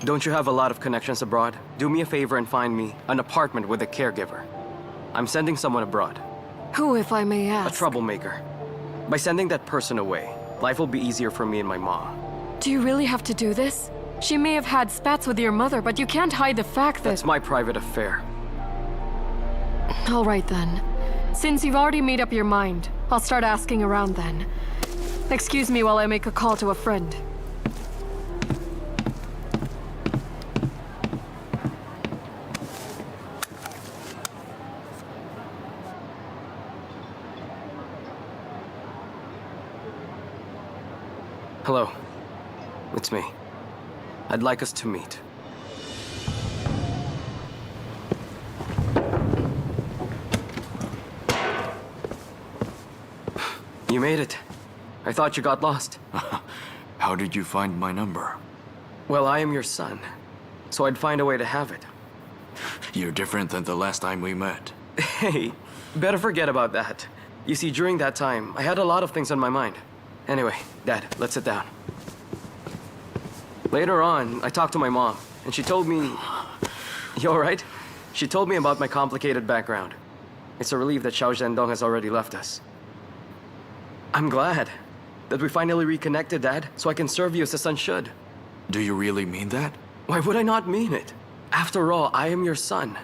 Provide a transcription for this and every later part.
Don't you have a lot of connections abroad? Do me a favor and find me an apartment with a caregiver. I'm sending someone abroad. Who, if I may ask? A troublemaker. By sending that person away, life will be easier for me and my mom. Do you really have to do this? She may have had spats with your mother, but you can't hide the fact that... That's my private affair. All right then. Since you've already made up your mind, I'll start asking around then. Excuse me while I make a call to a friend. Hello. It's me. I'd like us to meet. You made it. I thought you got lost. How did you find my number? Well, I am your son, so I'd find a way to have it. You're different than the last time we met. Hey, better forget about that. You see, during that time, I had a lot of things on my mind. Anyway, Dad, let's sit down. Later on, I talked to my mom, and she told me... You alright? She told me about my complicated background. It's a relief that Xiao Zhendong has already left us. I'm glad that we finally reconnected, Dad, so I can serve you as a son should. Do you really mean that? Why would I not mean it? After all, I am your son.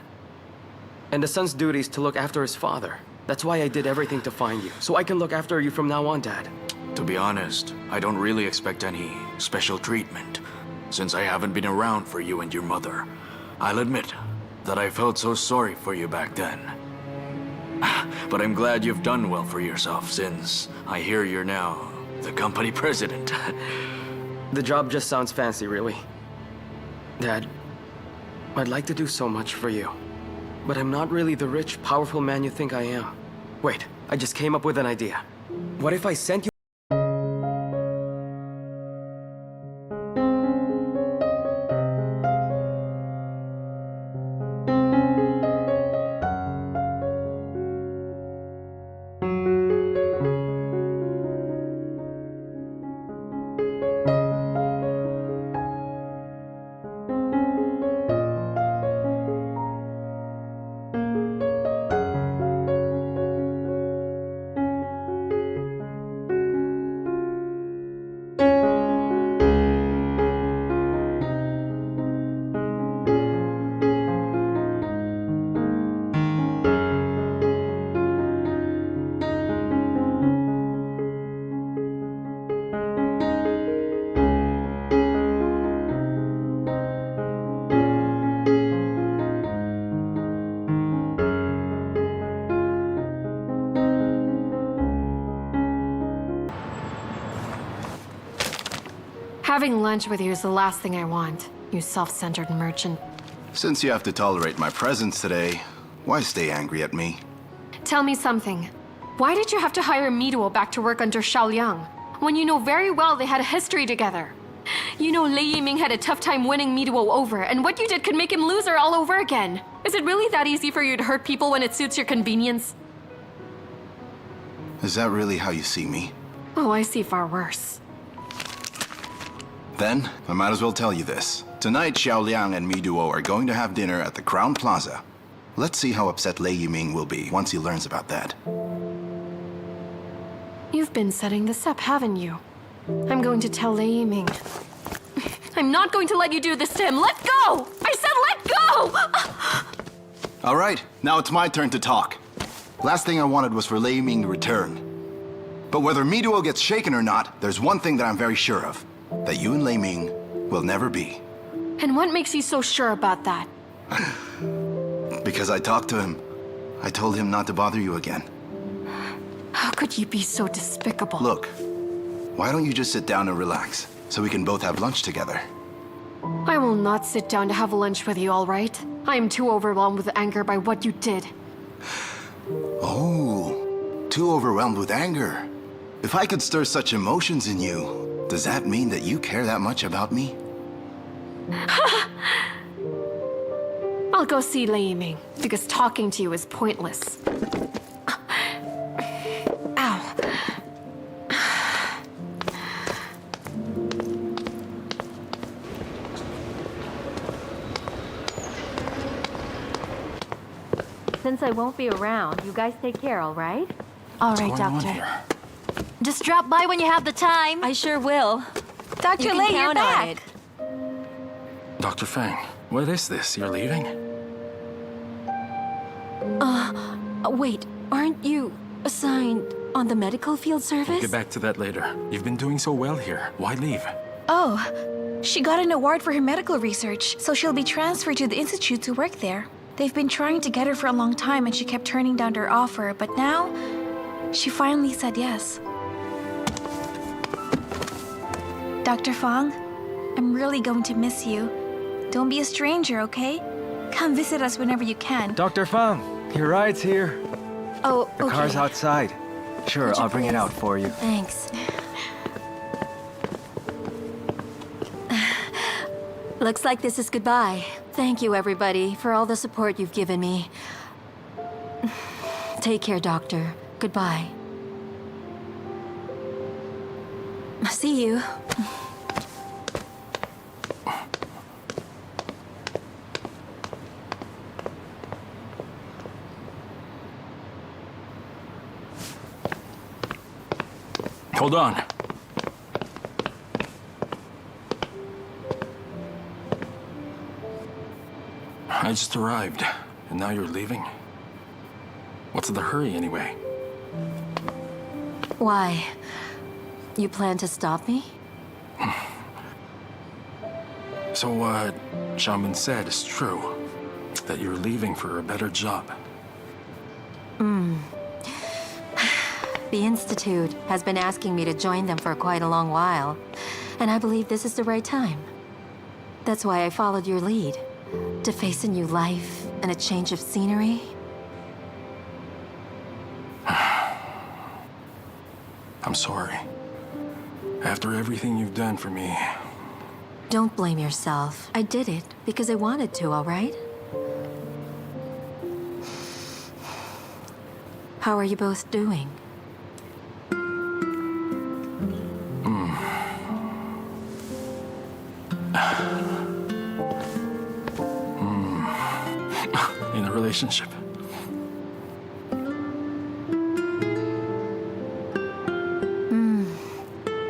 And the son's duty is to look after his father. That's why I did everything to find you, so I can look after you from now on, Dad. To be honest, I don't really expect any special treatment, since I haven't been around for you and your mother. I'll admit that I felt so sorry for you back then. But I'm glad you've done well for yourself, since I hear you're now the company president. The job just sounds fancy, really. Dad, I'd like to do so much for you. But I'm not really the rich, powerful man you think I am. Wait, I just came up with an idea. What if I sent you... Having lunch with you is the last thing I want, you self-centered merchant. Since you have to tolerate my presence today, why stay angry at me? Tell me something. Why did you have to hire Miduo back to work under Xiao Liang, when you know very well they had a history together? You know Lei Yi Ming had a tough time winning Miduo over, and what you did could make him lose her all over again. Is it really that easy for you to hurt people when it suits your convenience? Is that really how you see me? Oh, I see far worse. Then, I might as well tell you this. Tonight, Xiao Liang and Miduo are going to have dinner at the Crown Plaza. Let's see how upset Lei Yi Ming will be once he learns about that. You've been setting this up, haven't you? I'm going to tell Lei Yi Ming. I'm not going to let you do this to him. Let go! I said let go! All right, now it's my turn to talk. Last thing I wanted was for Lei Yi Ming to return. But whether Miduo gets shaken or not, there's one thing that I'm very sure of. That you and Lei Ming will never be. And what makes you so sure about that? Because I talked to him. I told him not to bother you again. How could you be so despicable? Look, why don't you just sit down and relax, so we can both have lunch together? I will not sit down to have lunch with you, all right? I am too overwhelmed with anger by what you did. Oh, too overwhelmed with anger. If I could stir such emotions in you, does that mean that you care that much about me? I'll go see Lei Yi Ming, because talking to you is pointless. Ow. Since I won't be around, you guys take care, all right? All right, What's going on Doctor. here? Just drop by when you have the time. I sure will. Dr. You can Lei, you're count on back. it. Dr. Fang, what is this? You're leaving? Wait, aren't you assigned on the medical field We'll service? get back to that later. You've been doing so well here. Why leave? Oh, she got an award for her medical research, so she'll be transferred to the institute to work there. They've been trying to get her for a long time and she kept turning down their offer, but now she finally said yes. Dr. Fang, I'm really going to miss you. Don't be a stranger, okay? Come visit us whenever you can. Dr. Fang, your ride's here. Oh, The okay. car's outside. Sure, Would you I'll bring it please? out for you. Thanks. Looks like this is goodbye. Thank you, everybody, for all the support you've given me. Take care, Doctor. Goodbye. See you. Hold on. I just arrived, and now you're leaving? What's the hurry, anyway? Why? You plan to stop me? So what Xiaomin said is true, that you're leaving for a better job. The Institute has been asking me to join them for quite a long while, and I believe this is the right time. That's why I followed your lead, to face a new life and a change of scenery. I'm sorry. After everything you've done for me, Don't blame yourself. I did it because I wanted to, all right? How are you both doing? in a relationship.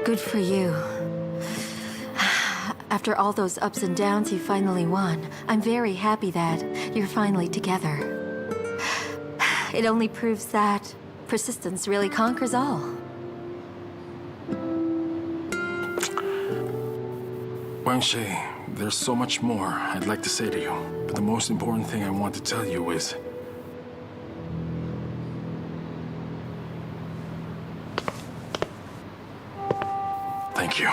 Good for you. After all those ups and downs, you finally won. I'm very happy that you're finally together. It only proves that persistence really conquers all. Wangshi, there's so much more I'd like to say to you, but the most important thing I want to tell you is... Thank you.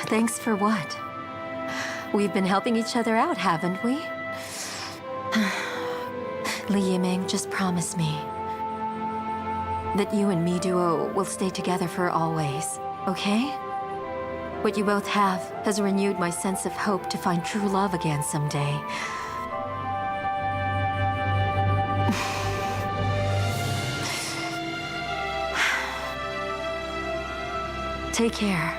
Thanks for what? We've been helping each other out, haven't we? Lei Yi Ming, just promise me that you and me duo will stay together for always, okay? What you both have has renewed my sense of hope to find true love again someday. Take care.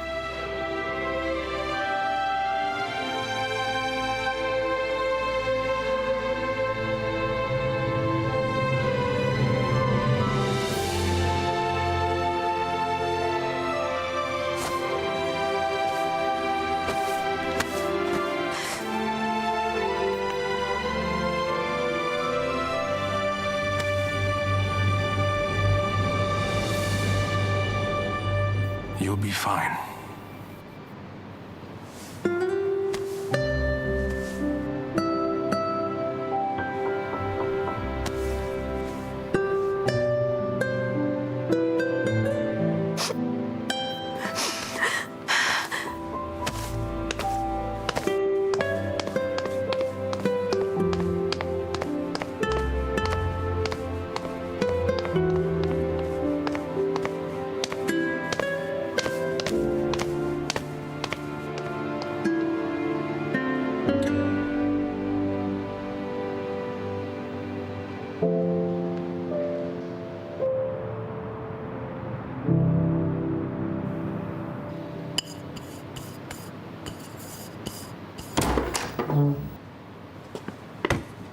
You'll be fine.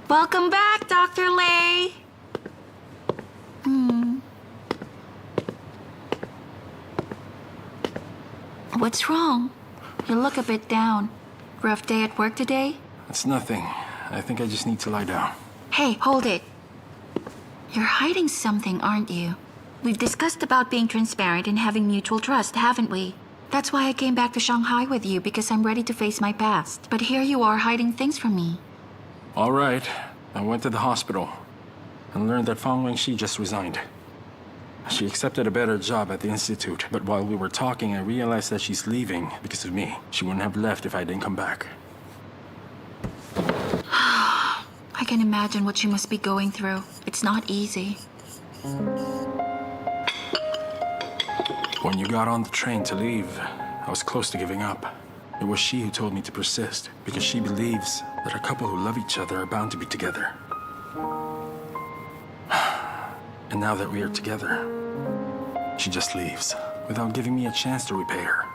Welcome back, Dr. Lei. What's wrong? You look a bit down. Rough day at work today? It's nothing. I think I just need to lie down. Hey, hold it. You're hiding something, aren't you? We've discussed about being transparent and having mutual trust, haven't we? That's why I came back to Shanghai with you, because I'm ready to face my past. But here you are hiding things from me. All right. I went to the hospital and learned that Fang Wenxi just resigned. She accepted a better job at the institute, but while we were talking, I realized that she's leaving because of me. She wouldn't have left if I didn't come back. I can imagine what you must be going through. It's not easy. When you got on the train to leave, I was close to giving up. It was she who told me to persist, because she believes that a couple who love each other are bound to be together. And now that we are together, she just leaves without giving me a chance to repay her.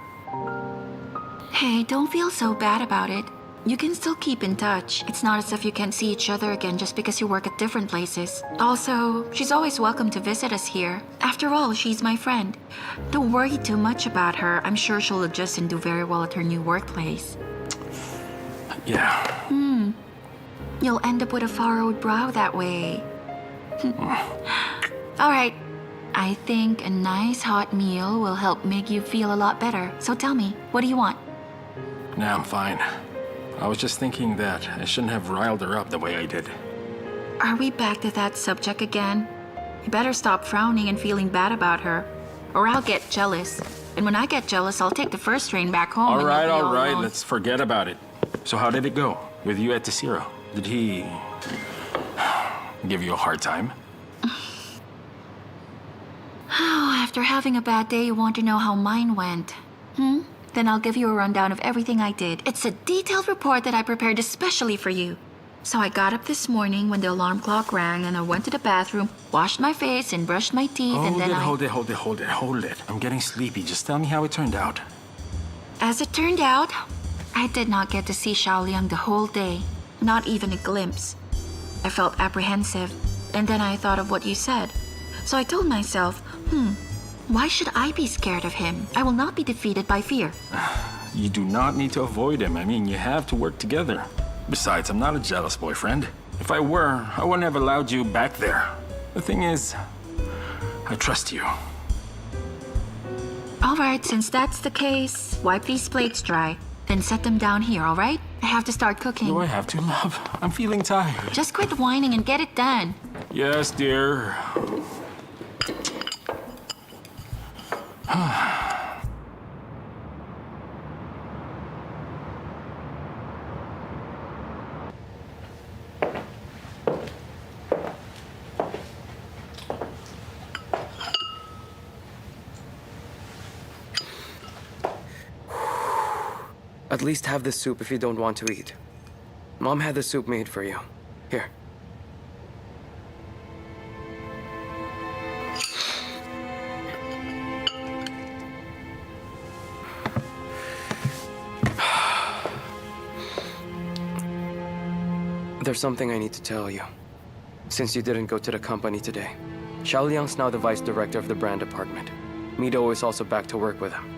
Hey, don't feel so bad about it. You can still keep in touch. It's not as if you can't see each other again just because you work at different places. Also, she's always welcome to visit us here. After all, she's my friend. Don't worry too much about her. I'm sure she'll adjust and do very well at her new workplace. Yeah. You'll end up with a furrowed brow that way. All right. I think a nice hot meal will help make you feel a lot better. So tell me, what do you want? Nah, I'm fine. I was just thinking that I shouldn't have riled her up the way I did. Are we back to that subject again? You better stop frowning and feeling bad about her, or I'll get jealous. And when I get jealous, I'll take the first train back home. All right, alone. let's forget about it. So how did it go with you at Tesiro? Did he give you a hard time? After having a bad day, you want to know how mine went. Then I'll give you a rundown of everything I did. It's a detailed report that I prepared especially for you. So I got up this morning when the alarm clock rang, and I went to the bathroom, washed my face and brushed my teeth, and then Hold it. I'm getting sleepy. Just tell me how it turned out. As it turned out, I did not get to see Xiao Liang the whole day. Not even a glimpse. I felt apprehensive, and then I thought of what you said. So I told myself, why should I be scared of him? I will not be defeated by fear. You do not need to avoid him. I mean, you have to work together. Besides, I'm not a jealous boyfriend. If I were, I wouldn't have allowed you back there. The thing is, I trust you. All right, since that's the case, wipe these plates dry. Then set them down here, all right? I have to start cooking. Do I have to, love? I'm feeling tired. Just quit whining and get it done. Yes, dear. At least have the soup if you don't want to eat. Mom had the soup made for you. Here. There's something I need to tell you. Since you didn't go to the company today, Xiao Liang's now the vice director of the brand department. Mido is also back to work with him.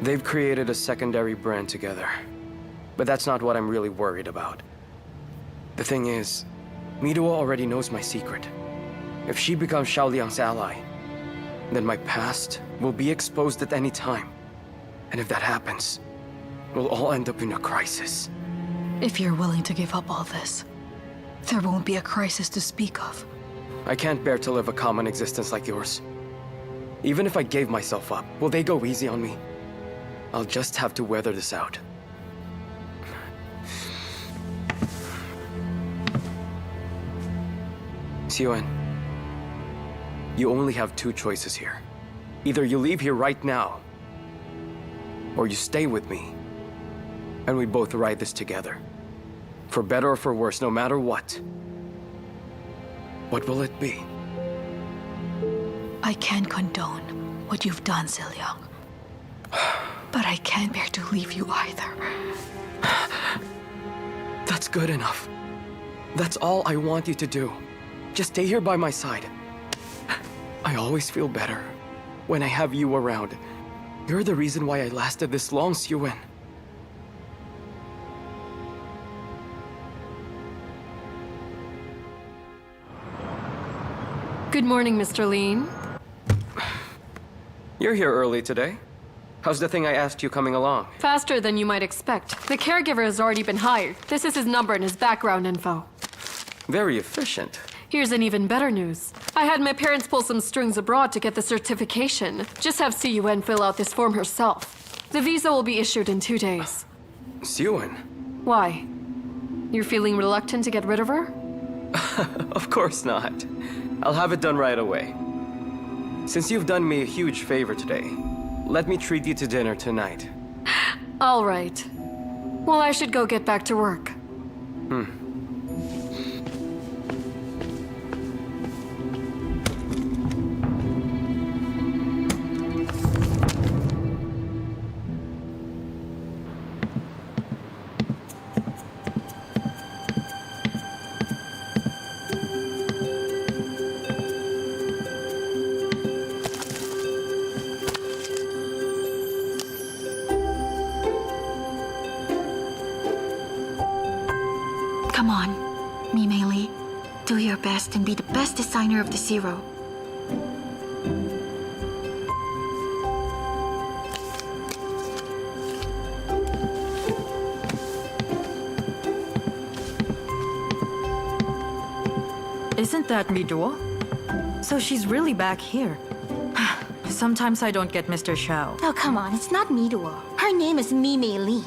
They've created a secondary brand together. But that's not what I'm really worried about. The thing is, Mido already knows my secret. If she becomes Xiao Liang's ally, then my past will be exposed at any time. And if that happens, we'll all end up in a crisis. If you're willing to give up all this, there won't be a crisis to speak of. I can't bear to live a common existence like yours. Even if I gave myself up, will they go easy on me? I'll just have to weather this out. Xiuan, you only have two choices here. Either you leave here right now, or you stay with me, and we both ride this together. For better or for worse, no matter what. What will it be? I can't condone what you've done, Xiao Liang. But I can't bear to leave you either. That's good enough. That's all I want you to do. Just stay here by my side. I always feel better when I have you around. You're the reason why I lasted this long, Xiuwen. Good morning, Mr. Lean. You're here early today. How's the thing I asked you coming along? Faster than you might expect. The caregiver has already been hired. This is his number and his background info. Very efficient. Here's an even better news. I had my parents pull some strings abroad to get the certification. Just have Xiuwen fill out this form herself. The visa will be issued in 2 days. Xiuwen? Why? You're feeling reluctant to get rid of her? Of course not. I'll have it done right away. Since you've done me a huge favor today, let me treat you to dinner tonight. All right. Well, I should go get back to work. Come on, Mimei Li. Do your best and be the best designer of the Zero. Isn't that Miduo? So she's really back here. Sometimes I don't get Mr. Xiao. Oh, come on, it's not Miduo. Her name is Mimei Li.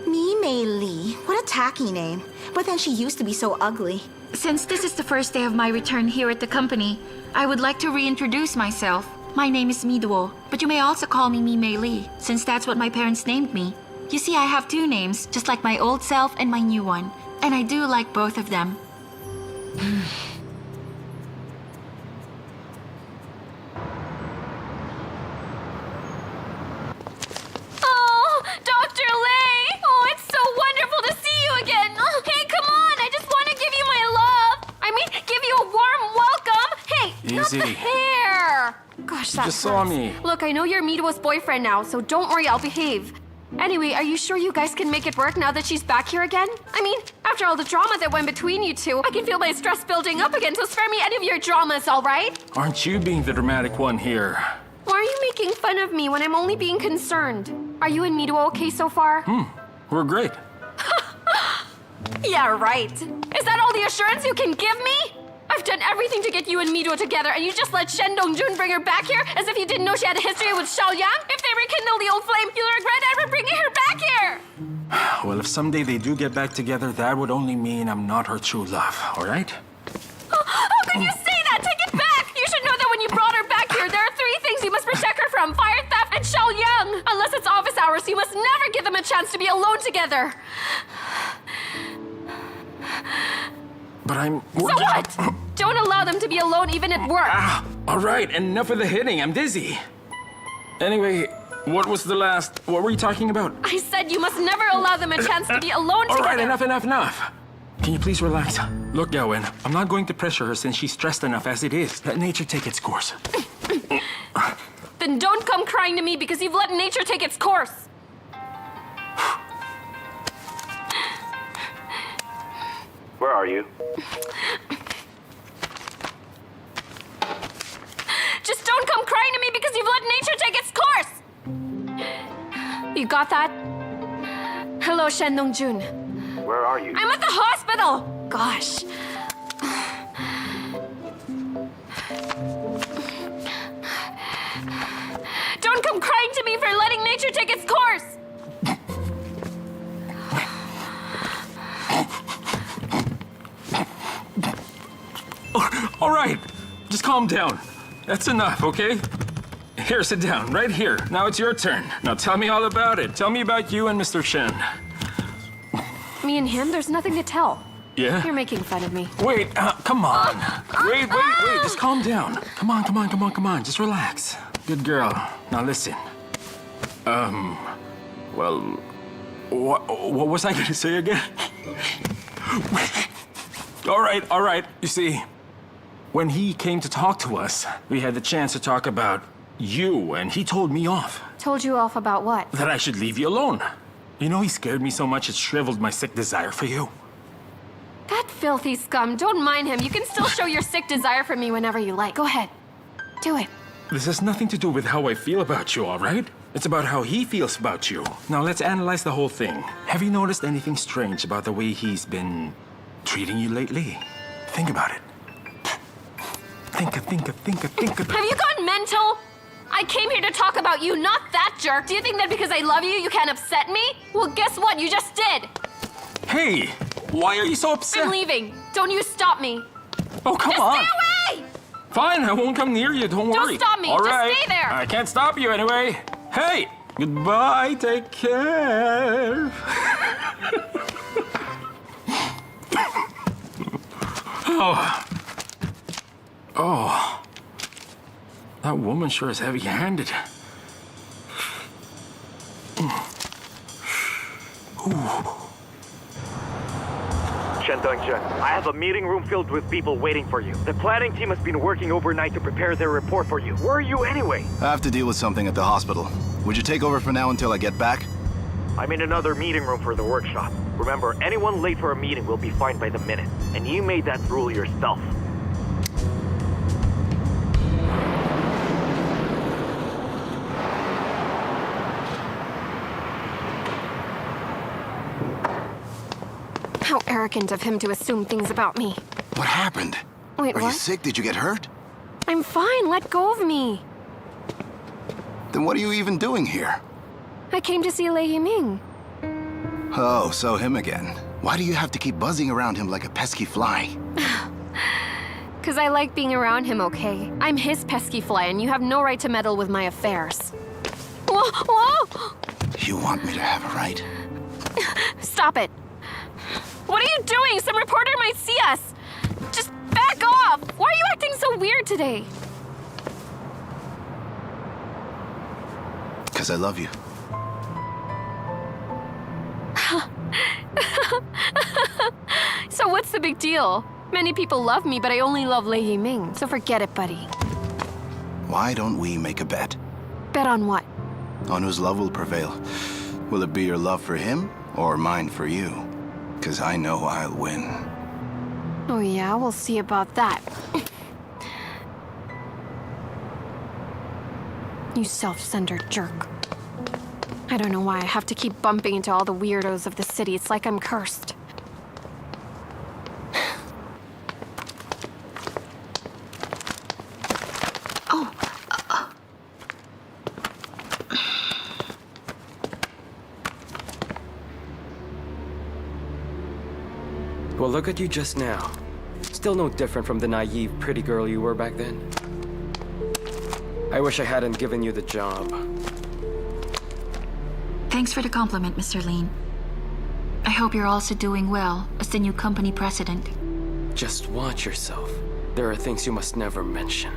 Mimei Li? What a tacky name. But then she used to be so ugly. Since this is the first day of my return here at the company, I would like to reintroduce myself. My name is Miduo, but you may also call me Mimei Li, since that's what my parents named me. You see, I have 2 names, just like my old self and my new one. And I do like both of them. Oh, Dr. Lei! Oh, it's so wonderful to see you again! Oh, hey, come on! I just want to give you my love! I mean, give you a warm welcome! Hey, not the Easy. hair! Gosh, that Just saw hurts. me. Look, I know you're Miduo's boyfriend now, so don't worry, I'll behave. Anyway, are you sure you guys can make it work now that she's back here again? I mean, after all the drama that went between you two, I can feel my stress building up again, so spare me any of your dramas, all right? Aren't you being the dramatic one here? Why are you making fun of me when I'm only being concerned? Are you and Miduo okay so far? We're great. Yeah, right. Is that all the assurance you can give me? I've done everything to get you and Miduo together, and you just let Shen Dongjun bring her back here as if you didn't know she had a history with Xiao Liang? If they rekindle the old flame, you'll regret ever bringing her back here! Well, if someday they do get back together, that would only mean I'm not her true love, all right? How can you say that? Take it back! You should know that when you brought her back here, there are 3 things you must protect her from: fire theft and Xiao Liang. Unless it's office hours, you must never give them a chance to be alone together. But I'm... So what? Don't allow them to be alone even at work. All right, enough of the hitting. I'm dizzy. Anyway, what were you talking about? I said you must never allow them a chance to be alone All together. right, enough. Can you please relax? Look, Gawain, I'm not going to pressure her since she's stressed enough as it is. Let nature take its course. Then don't come crying to me because you've let nature take its course. Where are you? Just don't come crying to me because you've let nature take its course. You got that? Hello, Shen Dongjun. Where are you? I'm at the hospital. Gosh. Don't come crying to me for letting nature take its course. All right, just calm down. That's enough, okay? Here, sit down, right here. Now it's your turn. Now tell me all about it. Tell me about you and Mr. Shen. Me and him, there's nothing to tell. Yeah? You're making fun of me. Wait, come on. Wait, just calm down. Come on, just relax. Good girl. Now listen. Well, What was I gonna say again? All right. You see, when he came to talk to us, we had the chance to talk about you, and he told me off. Told you off about what? That I should leave you alone. You know, he scared me so much it shriveled my sick desire for you. That filthy scum. Don't mind him. You can still show your sick desire for me whenever you like. Go ahead. Do it. This has nothing to do with how I feel about you, all right? It's about how he feels about you. Now let's analyze the whole thing. Have you noticed anything strange about the way he's been treating you lately? Think about it. Think about Have you gone mental? I came here to talk about you, not that jerk. Do you think that because I love you, you can't upset me? Well, guess what? You just did. Hey, why are you so upset? I'm leaving. Don't you stop me. Oh, come Just on. stay away! Fine, I won't come near you, don't worry. Don't stop me. All Just right. stay there. I can't stop you anyway. Hey, goodbye, take care. Oh, that woman sure is heavy-handed. I have a meeting room filled with people waiting for you. The planning team has been working overnight to prepare their report for you. Where are you anyway? I have to deal with something at the hospital. Would you take over for now until I get back? I'm in another meeting room for the workshop. Remember, anyone late for a meeting will be fined by the minute. And you made that rule yourself. How arrogant of him to assume things about me. What happened? Wait, Are you what? sick? Did you get hurt? I'm fine. Let go of me. Then what are you even doing here? I came to see Lei Yi Ming. Oh, so him again. Why do you have to keep buzzing around him like a pesky fly? Because I like being around him, okay? I'm his pesky fly, and you have no right to meddle with my affairs. Whoa, whoa! You want me to have a right? Stop it. What are you doing? Some reporter might see us. Just back off. Why are you acting so weird today? Because I love you. So what's the big deal? Many people love me, but I only love Lei Yi Ming, so forget it, buddy. Why don't we make a bet? Bet on what? On whose love will prevail. Will it be your love for him or mine for you? Because I know I'll win. Oh yeah, we'll see about that. You self-centered jerk. I don't know why I have to keep bumping into all the weirdos of the city. It's like I'm cursed. Well, look at you just now. Still no different from the naive, pretty girl you were back then. I wish I hadn't given you the job. Thanks for the compliment, Mr. Lin. I hope you're also doing well as the new company president. Just watch yourself. There are things you must never mention.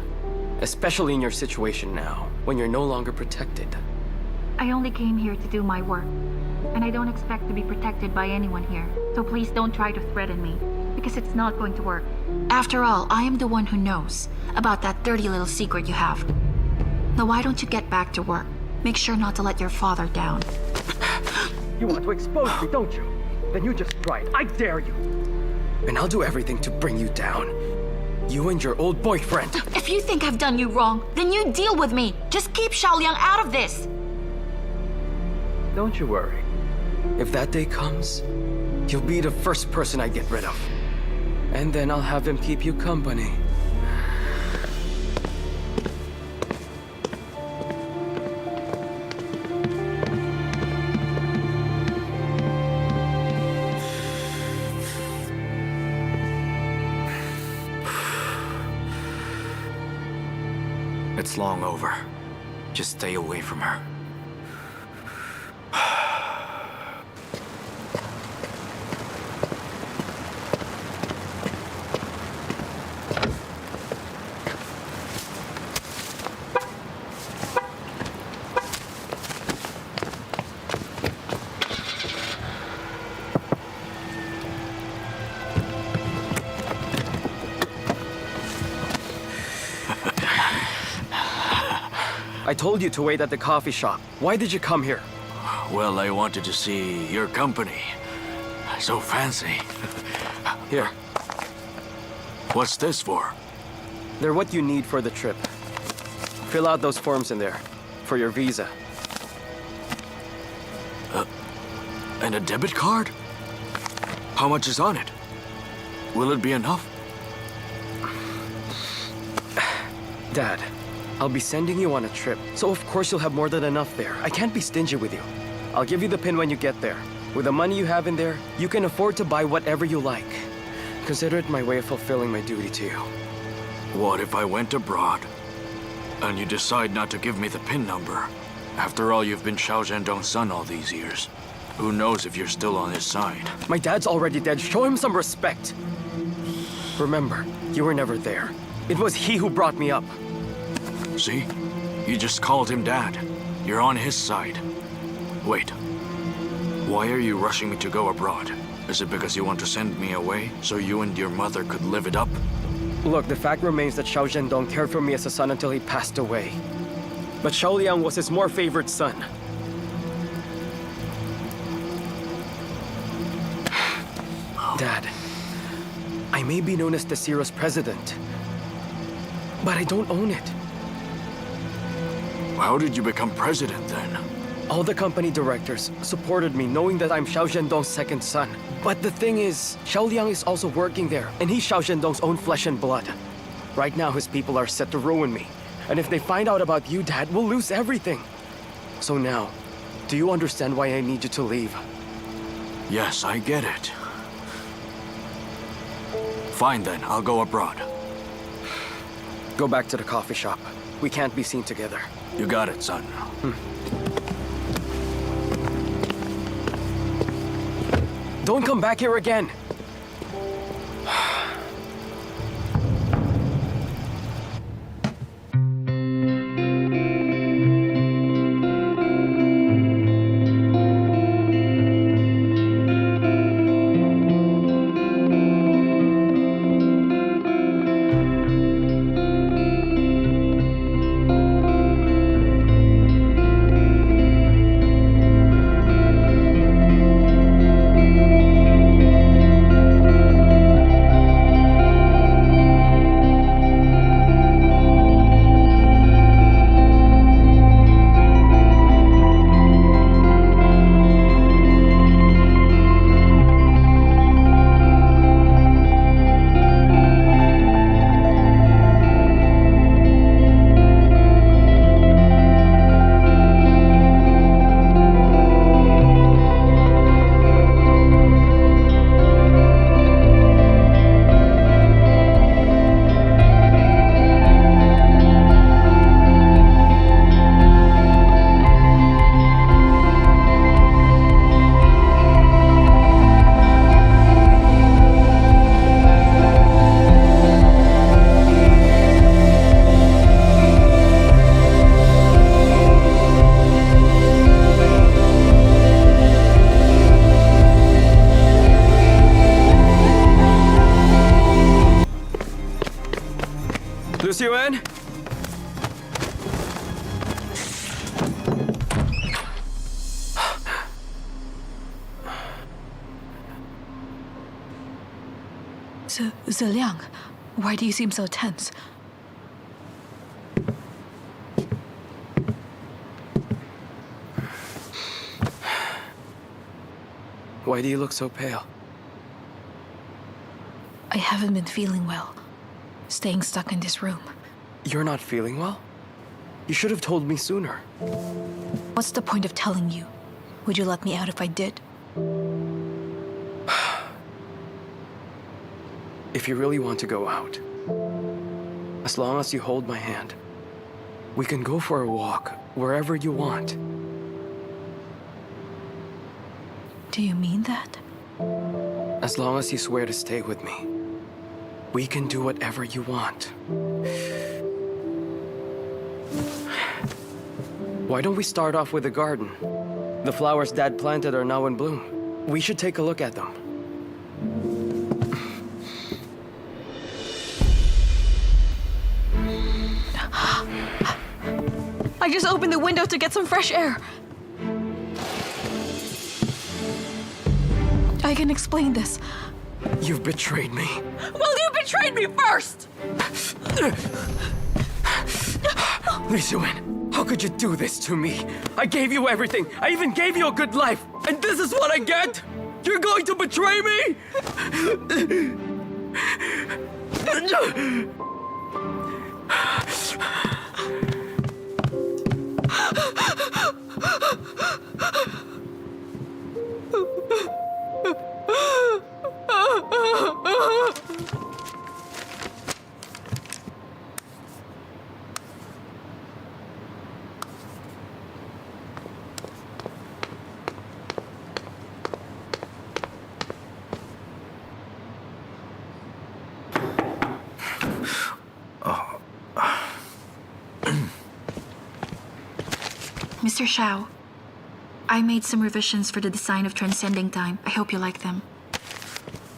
Especially in your situation now, when you're no longer protected. I only came here to do my work, and I don't expect to be protected by anyone here. So please don't try to threaten me, because it's not going to work. After all, I am the one who knows about that dirty little secret you have. Now why don't you get back to work? Make sure not to let your father down. You want to expose me, don't you? Then you just try it. I dare you. And I'll do everything to bring you down. You and your old boyfriend. If you think I've done you wrong, then you deal with me. Just keep Xiao Liang out of this. Don't you worry. If that day comes, you'll be the first person I get rid of. And then I'll have him keep you company. It's long over. Just stay away from her. I told you to wait at the coffee shop. Why did you come here? Well, I wanted to see your company. So fancy. Here. What's this for? They're what you need for the trip. Fill out those forms in there. For your visa. And a debit card? How much is on it? Will it be enough? Dad, I'll be sending you on a trip, so of course you'll have more than enough there. I can't be stingy with you. I'll give you the pin when you get there. With the money you have in there, you can afford to buy whatever you like. Consider it my way of fulfilling my duty to you. What if I went abroad and you decide not to give me the PIN number? After all, you've been Xiao Zhendong's son all these years. Who knows if you're still on his side? My dad's already dead. Show him some respect. Remember, you were never there. It was he who brought me up. See? You just called him Dad. You're on his side. Wait. Why are you rushing me to go abroad? Is it because you want to send me away so you and your mother could live it up? Look, the fact remains that Xiao Zhendong cared for me as a son until he passed away. But Xiao Liang was his more favored son. Dad, I may be known as the Zero's president, but I don't own it. How did you become president then? All the company directors supported me knowing that I'm Xiao Zhendong's second son. But the thing is, Xiao Liang is also working there, and he's Xiao Zhendong's own flesh and blood. Right now, his people are set to ruin me. And if they find out about you, Dad, we'll lose everything. So now, do you understand why I need you to leave? Yes, I get it. Fine then, I'll go abroad. Go back to the coffee shop. We can't be seen together. You got it, son. Don't come back here again! Yuan? Liang, why do you seem so tense? Why do you look so pale? I haven't been feeling well. Staying stuck in this room. You're not feeling well? You should have told me sooner. What's the point of telling you? Would you let me out if I did? If you really want to go out, as long as you hold my hand, we can go for a walk wherever you want. Do you mean that? As long as you swear to stay with me, we can do whatever you want. Why don't we start off with the garden? The flowers Dad planted are now in bloom. We should take a look at them. I just opened the window to get some fresh air. I can explain this. You've betrayed me. Well, you betrayed me first! Lee Suin, how could you do this to me? I gave you everything. I even gave you a good life. And this is what I get? You're going to betray me? Mr. Xiao, I made some revisions for the design of Transcending Time. I hope you like them.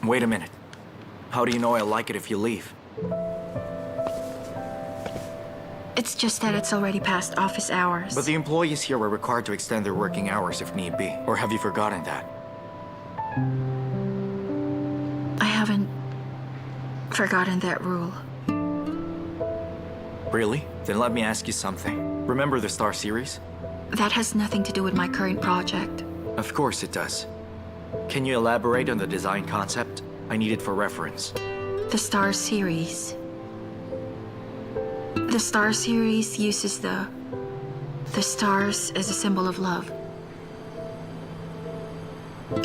Wait a minute. How do you know I'll like it if you leave? It's just that it's already past office hours. But the employees here are required to extend their working hours if need be. Or have you forgotten that? I haven't forgotten that rule. Really? Then let me ask you something. Remember the Star series? That has nothing to do with my current project. Of course it does. Can you elaborate on the design concept? I need it for reference. The Star series. The Star series uses the stars as a symbol of love.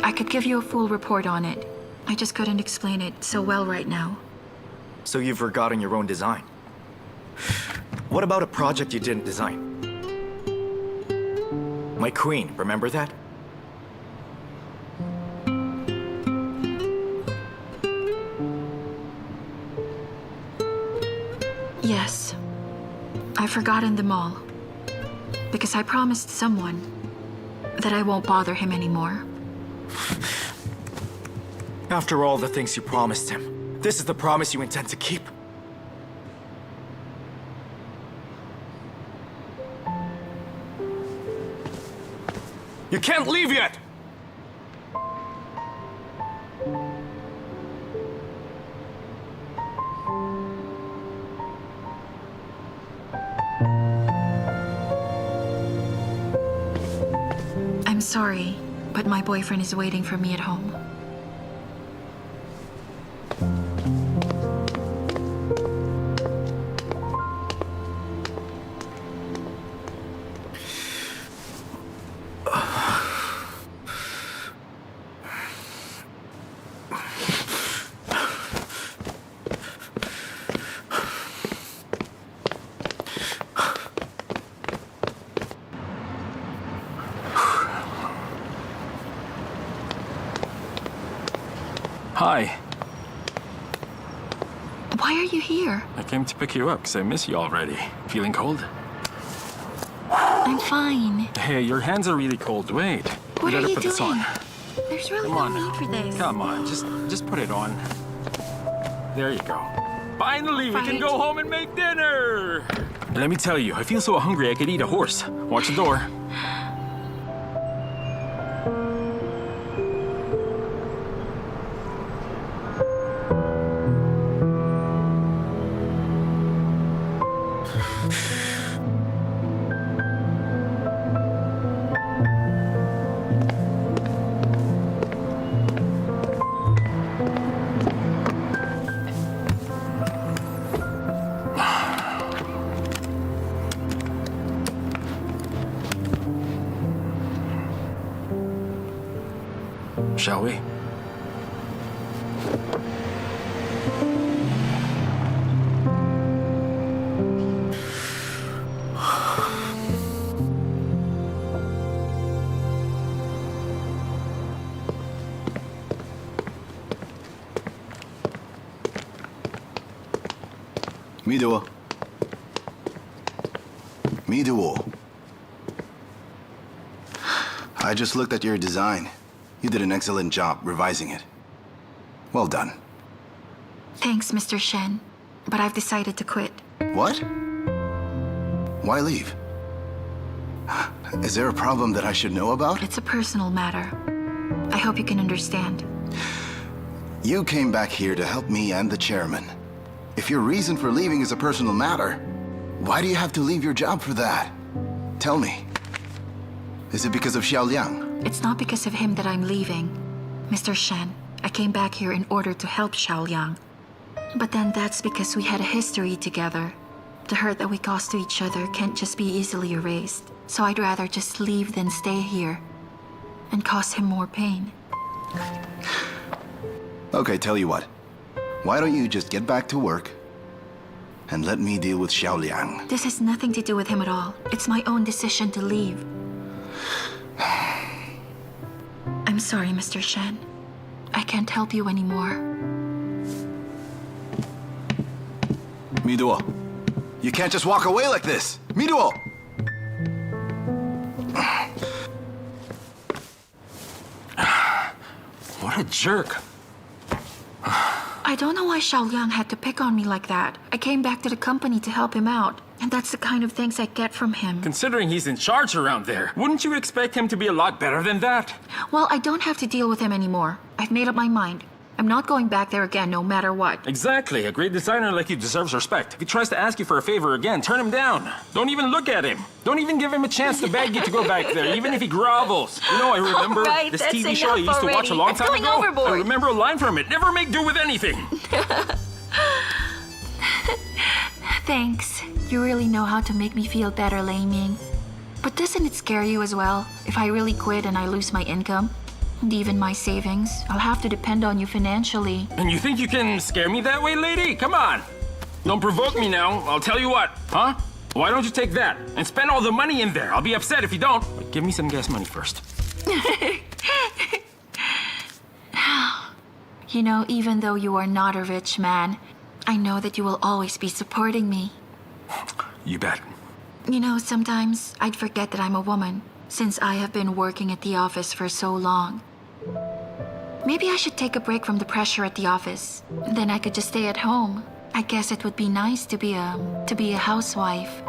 I could give you a full report on it. I just couldn't explain it so well right now. So you've forgotten your own design. What about a project you didn't design? My queen, remember that? Yes. I've forgotten them all. Because I promised someone that I won't bother him anymore. After all the things you promised him, this is the promise you intend to keep? You can't leave yet! I'm sorry, but my boyfriend is waiting for me at home. Hi. Why are you here? I came to pick you up because I miss you already. Feeling cold? I'm fine. Hey, your hands are really cold. Wait. What We are gotta you put doing? this on. There's really Come no on. need for this. Come on, just put it on. There you go. Finally, we can Fight. go home and make dinner! Let me tell you, I feel so hungry I could eat a horse. Watch the door. Shall we? Miduo. Miduo. I just looked at your design. You did an excellent job revising it. Well done. Thanks, Mr. Shen. But I've decided to quit. What? Why leave? Is there a problem that I should know about? It's a personal matter. I hope you can understand. You came back here to help me and the chairman. If your reason for leaving is a personal matter, why do you have to leave your job for that? Tell me. Is it because of Xiao Liang? It's not because of him that I'm leaving. Mr. Shen, I came back here in order to help Xiao Liang. But then that's because we had a history together. The hurt that we caused to each other can't just be easily erased. So I'd rather just leave than stay here and cause him more pain. Okay, tell you what. Why don't you just get back to work and let me deal with Xiao Liang? This has nothing to do with him at all. It's my own decision to leave. I'm sorry, Mr. Shen. I can't help you anymore. Miduo, you can't just walk away like this. Miduo! What a jerk. I don't know why Xiao Liang had to pick on me like that. I came back to the company to help him out. And that's the kind of things I get from him. Considering he's in charge around there, wouldn't you expect him to be a lot better than that? Well, I don't have to deal with him anymore. I've made up my mind. I'm not going back there again, no matter what. Exactly. A great designer like you deserves respect. If he tries to ask you for a favor again, turn him down. Don't even look at him. Don't even give him a chance to beg you to go back there, even if he grovels. You know, I remember right, this that's TV show I enough used to watch already. a long It's time going ago. overboard. I remember a line from it. Never make do with anything. Thanks. You really know how to make me feel better, Lei Ming. But doesn't it scare you as well? If I really quit and I lose my income? And even my savings, I'll have to depend on you financially. And you think you can scare me that way, lady? Come on. Don't provoke me now. I'll tell you what. Huh? Why don't you take that and spend all the money in there? I'll be upset if you don't. But give me some gas money first. You know, even though you are not a rich man, I know that you will always be supporting me. You bet. You know, sometimes I'd forget that I'm a woman, since I have been working at the office for so long. Maybe I should take a break from the pressure at the office. Then I could just stay at home. I guess it would be nice to be a housewife.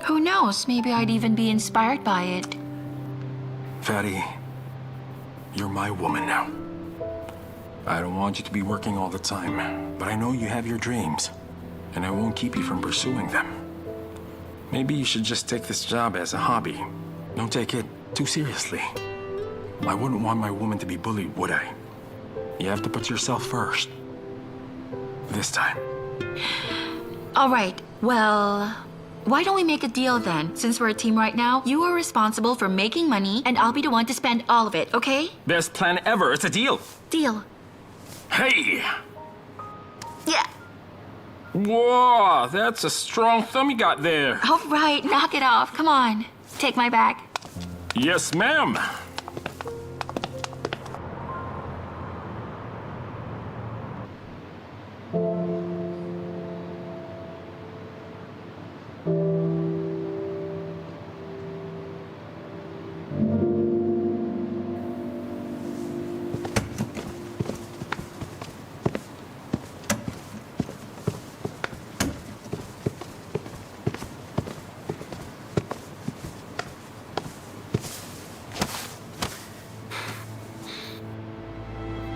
Who knows, maybe I'd even be inspired by it. Fatty, you're my woman now. I don't want you to be working all the time, but I know you have your dreams, and I won't keep you from pursuing them. Maybe you should just take this job as a hobby. Don't take it too seriously. I wouldn't want my woman to be bullied, would I? You have to put yourself first. This time. All right, well, why don't we make a deal then? Since we're a team right now, you are responsible for making money, and I'll be the one to spend all of it, okay? Best plan ever. It's a deal. Deal. Hey! Yeah. Whoa, that's a strong thumb you got there. All right, knock it off. Come on. Take my bag. Yes, ma'am.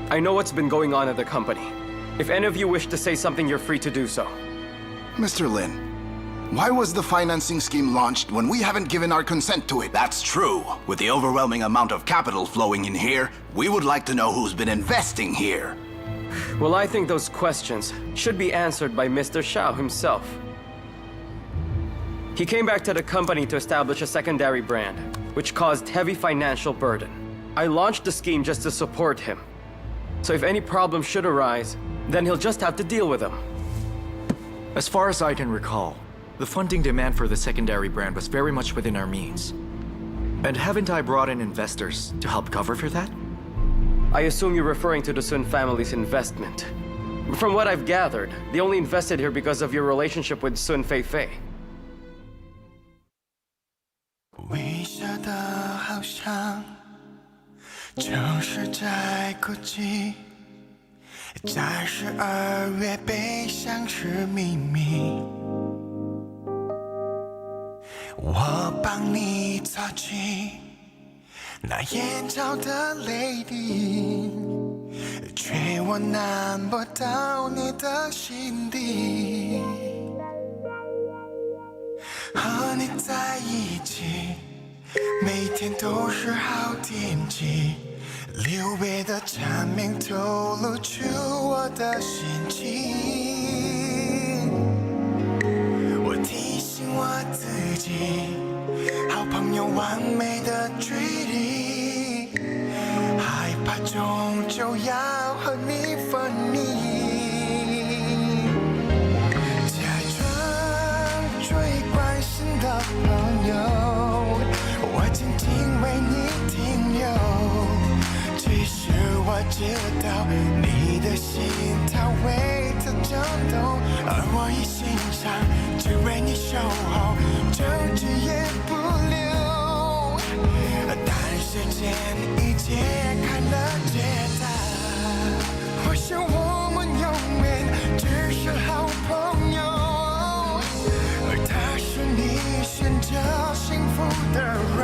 I know what's been going on at the company. If any of you wish to say something, you're free to do so. Mr. Lin, why was the financing scheme launched when we haven't given our consent to it? That's true. With the overwhelming amount of capital flowing in here, we would like to know who's been investing here. Well, I think those questions should be answered by Mr. Xiao himself. He came back to the company to establish a secondary brand, which caused heavy financial burden. I launched the scheme just to support him. So if any problem should arise, then he'll just have to deal with them. As far as I can recall, the funding demand for the secondary brand was very much within our means. And haven't I brought in investors to help cover for that? I assume you're referring to the Sun family's investment. From what I've gathered, they only invested here because of your relationship with Sun Feifei. 微笑的好像就是在哭泣，在12月悲伤是秘密。我帮你擦去那眼角的泪滴，却我难不到你的心底。和你在一起，每天都是好天气，留别的蝉鸣透露出我的心情。我提醒我自己，好朋友完美的距离，害怕终究要和你分离。假装最关心的朋友，我静静为你停留。其实我知道你的心它为它震动，而我一心想只为你守候，就只也不留。但时间已揭开了解答，或许我们永远只是好朋友，而他是你选择幸福的人。